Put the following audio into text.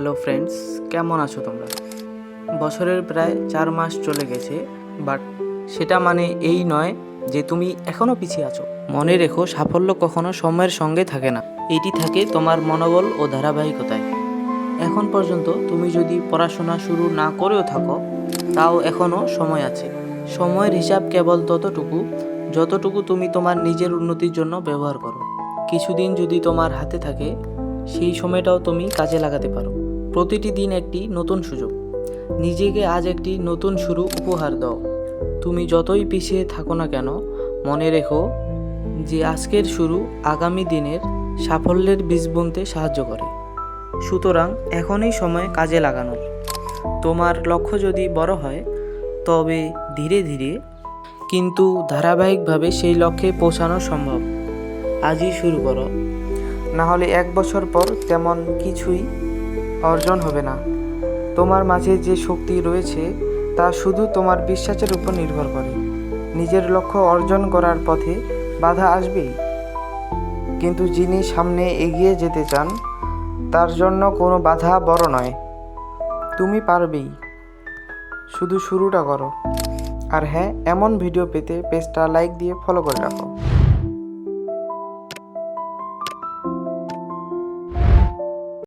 Hello friends, কেমন আছো তোমরা? বছরের প্রায় 4 মাস চলে গেছে, বাট সেটা মানে এই নয় যে তুমি এখনও পিছিয়ে আছো। মনে রেখো, সাফল্য কখনো সময়ের সঙ্গে থাকে না, এটি থাকে তোমার মনোবল ও ধারাবাহিকতায়। এখন পর্যন্ত তুমি যদি পড়াশোনা শুরু না করেও থাকো, তাও এখনও সময় আছে। সময়ের হিসাব কেবল যতটুকু তুমি তোমার নিজের উন্নতির জন্য ব্যবহার করো। কিছুদিন যদি তোমার হাতে থাকে, সেই সময়টাও তুমি কাজে লাগাতে পারো। প্রতিটি দিন একটি নতুন সুযোগ। নিজেকে আজ একটি নতুন শুরু উপহার দাও। তুমি যতই পিছিয়ে থাকো না কেন, মনে রেখো যে আজকের শুরু আগামী দিনের সাফল্যের বীজ বুনতে সাহায্য করে। সুতরাং এখনই সময় কাজে লাগানোর। তোমার লক্ষ্য যদি বড় হয়, তবে ধীরে ধীরে কিন্তু ধারাবাহিকভাবে সেই লক্ষ্যে পৌঁছানো সম্ভব। আজই শুরু করো, না হলে 1 বছর পর তেমন কিছুই অর্জন হবে না। তোমার মাঝে যে শক্তি রয়েছে তা শুধু তোমার বিশ্বাসের উপর নির্ভর করে। নিজের লক্ষ্য অর্জন করার পথে বাধা আসবেই, কিন্তু যিনি সামনে এগিয়ে যেতে চান তার জন্য কোনো বাধা বড় নয়। তুমি পারবেই, শুধু শুরুটা করো। আর হ্যাঁ, এমন ভিডিও পেতে পেজটা লাইক দিয়ে ফলো করে রাখো।